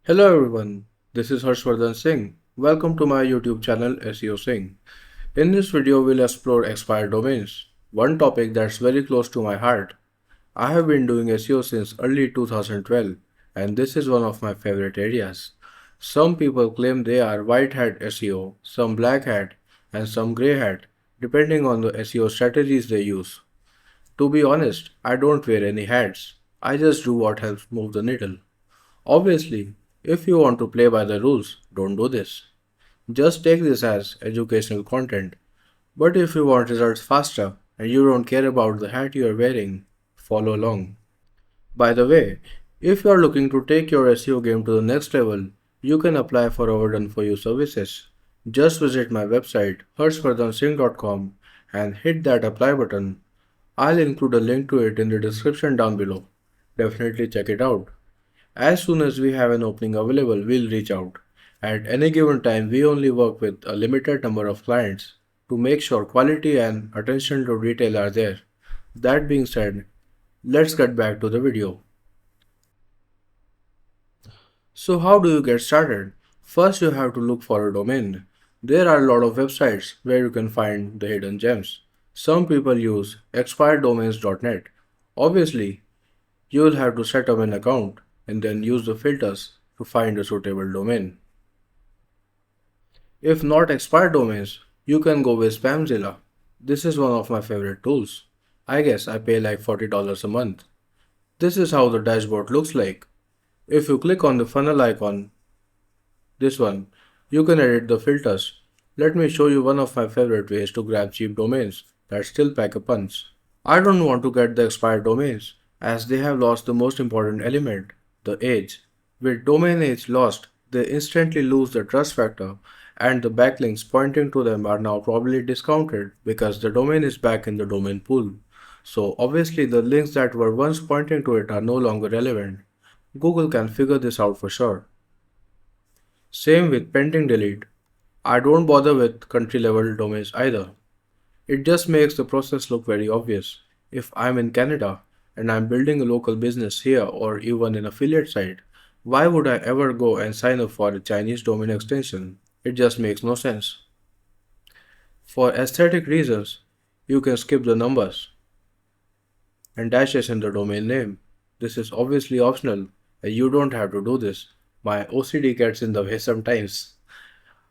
Hello everyone, this is Harshvardhan Singh. Welcome to my YouTube channel SEO Singh. In this video, we'll explore expired domains, one topic that's very close to my heart. I have been doing SEO since early 2012, and this is one of my favorite areas. Some people claim they are white hat SEO, some black hat, and some grey hat, depending on the SEO strategies they use. To be honest, I don't wear any hats. I just do what helps move the needle. Obviously, if you want to play by the rules, don't do this. Just take this as educational content. But if you want results faster and you don't care about the hat you are wearing, follow along. By the way, if you are looking to take your SEO game to the next level, you can apply for our done for you services. Just visit my website harshvardhansingh.com and hit that apply button. I'll include a link to it in the description down below. Definitely check it out. As soon as we have an opening available, we'll reach out. At any given time, we only work with a limited number of clients to make sure quality and attention to detail are there. That being said, let's get back to the video. So how do you get started? First, you have to look for a domain. There are a lot of websites where you can find the hidden gems. Some people use expireddomains.net. Obviously, you will have to set up an account and then use the filters to find a suitable domain. If not expired domains, you can go with Spamzilla. This is one of my favorite tools. I guess I pay like $40 a month. This is how the dashboard looks like. If you click on the funnel icon, this one, you can edit the filters. Let me show you one of my favorite ways to grab cheap domains that still pack a punch. I don't want to get the expired domains as they have lost the most important element, the age. With domain age lost, they instantly lose the trust factor and the backlinks pointing to them are now probably discounted because the domain is back in the domain pool. So obviously the links that were once pointing to it are no longer relevant. Google can figure this out for sure. Same with pending delete. I don't bother with country level domains either. It just makes the process look very obvious. If I'm in Canada and I'm building a local business here or even an affiliate site, why would I ever go and sign up for a Chinese domain extension? It just makes no sense. For aesthetic reasons, you can skip the numbers and dashes in the domain name. This is obviously optional and you don't have to do this. My OCD gets in the way sometimes.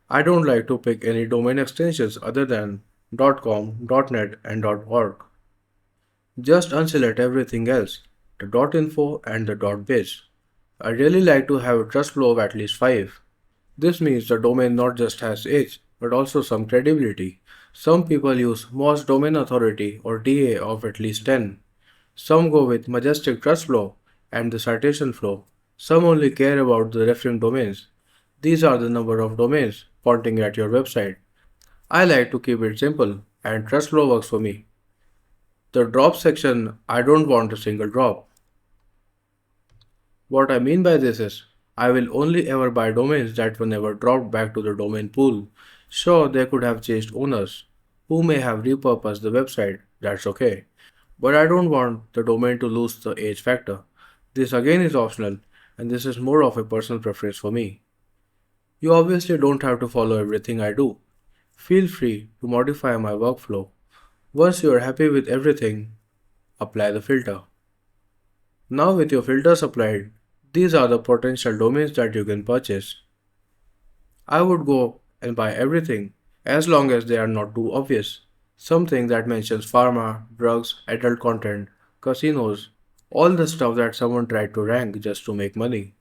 I don't like to pick any domain extensions other than .com, .net and .org. Just unselect everything else, the .info and the .biz. I really like to have a trust flow of at least 5. This means the domain not just has age, but also some credibility. Some people use most domain authority or DA of at least 10. Some go with majestic trust flow and the citation flow. Some only care about the referring domains. These are the number of domains pointing at your website. I like to keep it simple and trust flow works for me. The drop section, I don't want a single drop. What I mean by this is, I will only ever buy domains that were never dropped back to the domain pool. Sure, they could have changed owners, who may have repurposed the website, that's okay. But I don't want the domain to lose the age factor. This again is optional, and this is more of a personal preference for me. You obviously don't have to follow everything I do. Feel free to modify my workflow. Once you are happy with everything, apply the filter. Now with your filters applied, these are the potential domains that you can purchase. I would go and buy everything as long as they are not too obvious. Something that mentions pharma, drugs, adult content, casinos, all the stuff that someone tried to rank just to make money.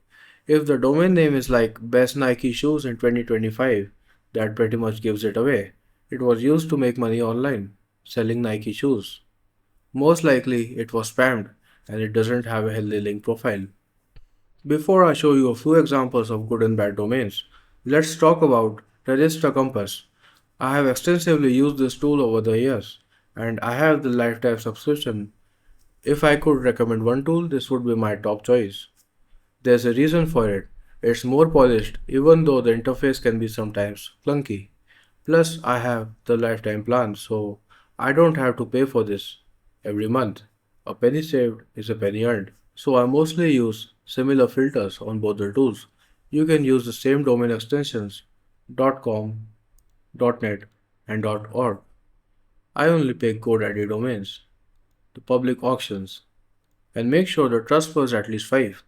If the domain name is like best Nike shoes in 2025, that pretty much gives it away. It was used to make money online, selling Nike shoes. Most likely it was spammed and it doesn't have a healthy link profile. Before I show you a few examples of good and bad domains, let's talk about Register Compass. I have extensively used this tool over the years and I have the lifetime subscription. If I could recommend one tool, this would be my top choice. There's a reason for it. It's more polished even though the interface can be sometimes clunky. Plus, I have the lifetime plan, so I don't have to pay for this every month. A penny saved is a penny earned. So I mostly use similar filters on both the tools. You can use the same domain extensions .com, .net, and .org. I only pick GoDaddy domains, the public auctions, and make sure the trust was at least 5.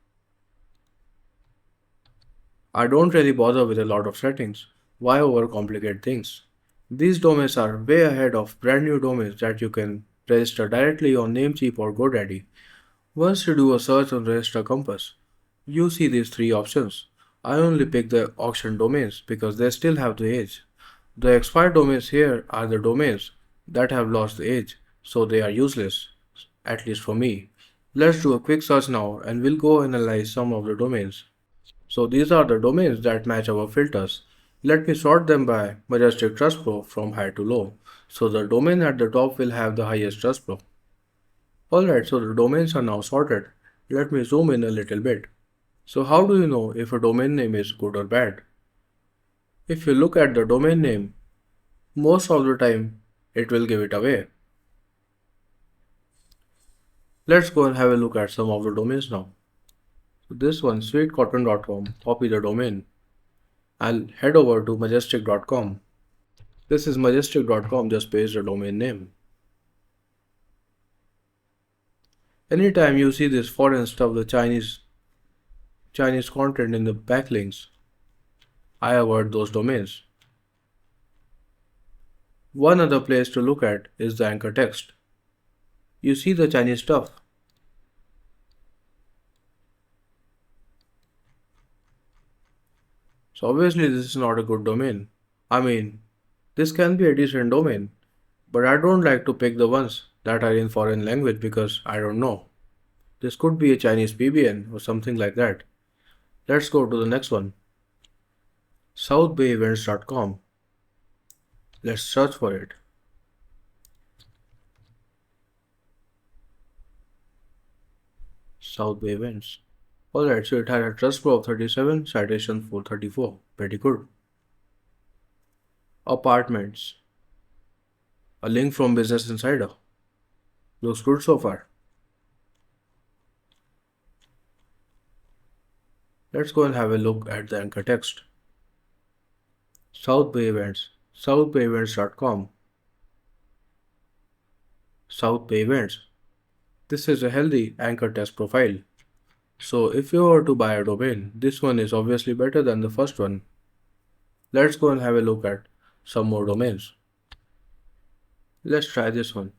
I don't really bother with a lot of settings. Why overcomplicate things? These domains are way ahead of brand new domains that you can register directly on Namecheap or GoDaddy. Once you do a search on Register Compass, you see these three options. I only pick the auction domains because they still have the age. The expired domains here are the domains that have lost the age, so they are useless, at least for me. Let's do a quick search now and we'll go analyze some of the domains. So these are the domains that match our filters. Let me sort them by Majestic Trust Pro from high to low. So the domain at the top will have the highest Trust Pro. Alright, so the domains are now sorted. Let me zoom in a little bit. So how do you know if a domain name is good or bad? If you look at the domain name, most of the time it will give it away. Let's go and have a look at some of the domains now. So this one, sweetcotton.com, copy the domain. I'll head over to majestic.com. This is majestic.com, just paste the domain name. Anytime you see this foreign stuff, the Chinese content in the backlinks, I avoid those domains. One other place to look at is the anchor text. You see the Chinese stuff. So obviously this is not a good domain. I mean, this can be a decent domain, but I don't like to pick the ones that are in foreign language because I don't know. This could be a Chinese PBN or something like that. Let's go to the next one. southbayevents.com. Let's search for it. South Bay Events. Alright, so it had a trust score of 37, citation 434. Pretty good. Apartments. A link from Business Insider. Looks good so far. Let's go and have a look at the anchor text. South Bay Events. southbayevents.com. South Bay Events. This is a healthy anchor text profile. So if you were to buy a domain, this one is obviously better than the first one. Let's go and have a look at some more domains. Let's try this one.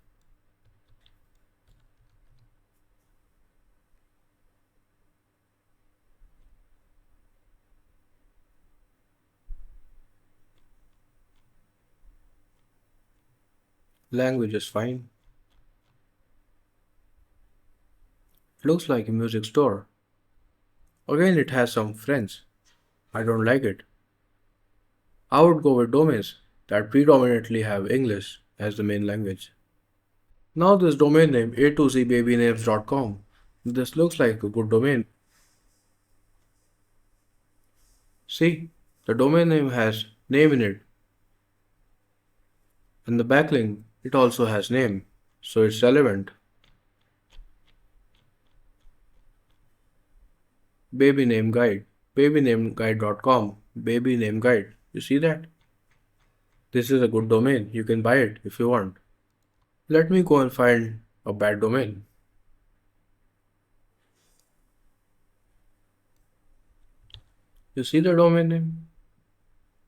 Language is fine. Looks like a music store. Again, it has some French. I don't like it. I would go with domains that predominantly have English as the main language. Now this domain name a2zbabynames.com. This looks like a good domain. See, the domain name has name in it. And the backlink, it also has name. So it's relevant. Baby name guide. babynameguide.com. Baby name guide. You see that? This is a good domain. You can buy it if you want. Let me go and find a bad domain. You see the domain name?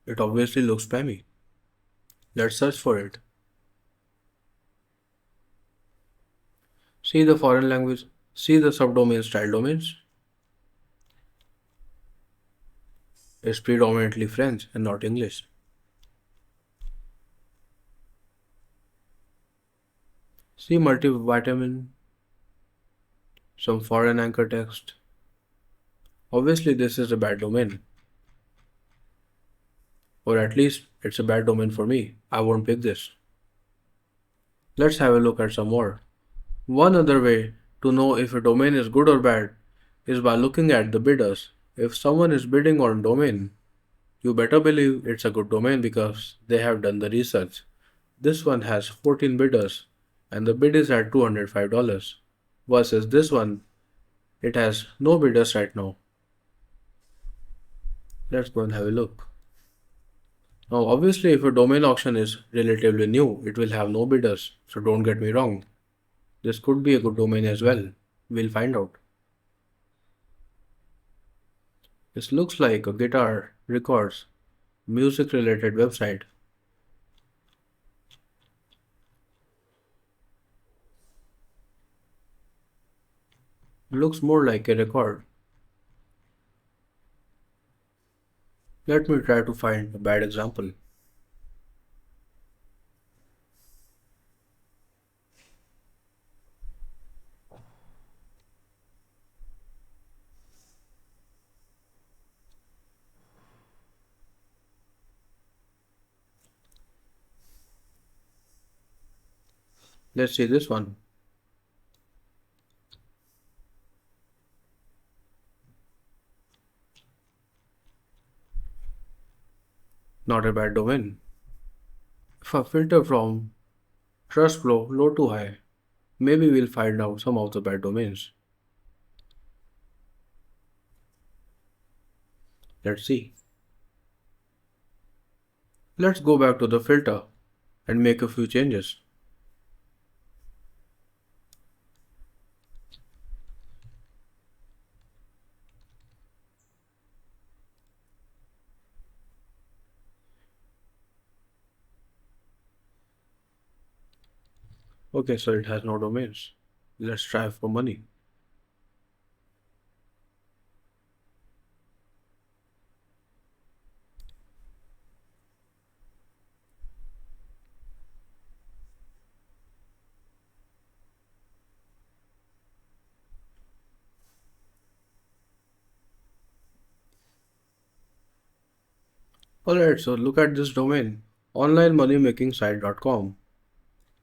It obviously looks spammy. Let's search for it. See the foreign language. See the subdomain style domains. It's predominantly French and not English. See multivitamin, some foreign anchor text. Obviously this is a bad domain. Or at least it's a bad domain for me. I won't pick this. Let's have a look at some more. One other way to know if a domain is good or bad is by looking at the bidders. If someone is bidding on a domain, you better believe it's a good domain because they have done the research. This one has 14 bidders and the bid is at $205 versus this one, it has no bidders right now. Let's go and have a look. Now, obviously, if a domain auction is relatively new, it will have no bidders, so don't get me wrong. This could be a good domain as well. We'll find out. This looks like a guitar, records, music related website. Looks more like a record. Let me try to find a bad example. Let's see this one. Not a bad domain. If I filter from trust flow low to high, maybe we'll find out some of the bad domains. Let's see. Let's go back to the filter and make a few changes. Okay, so it has no domains. Let's try for money. Alright, so look at this domain, onlinemoneymakingsite.com.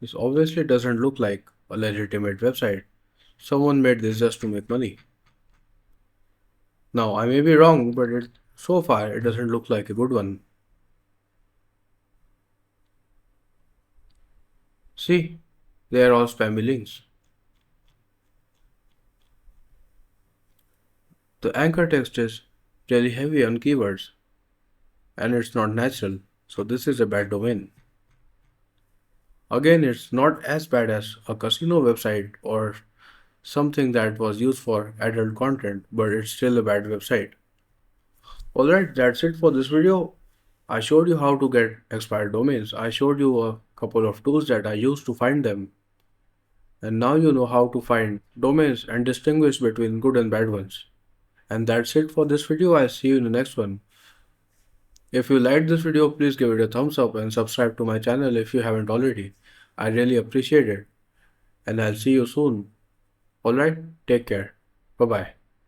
This obviously doesn't look like a legitimate website. Someone made this just to make money. Now, I may be wrong, but so far it doesn't look like a good one. See, they are all spammy links. The anchor text is really heavy on keywords and it's not natural, so this is a bad domain. Again, it's not as bad as a casino website or something that was used for adult content, but it's still a bad website. Alright, that's it for this video. I showed you how to get expired domains. I showed you a couple of tools that I used to find them. And now you know how to find domains and distinguish between good and bad ones. And that's it for this video. I'll see you in the next one. If you liked this video, please give it a thumbs up and subscribe to my channel if you haven't already. I really appreciate it. And I'll see you soon. Alright, take care. Bye bye.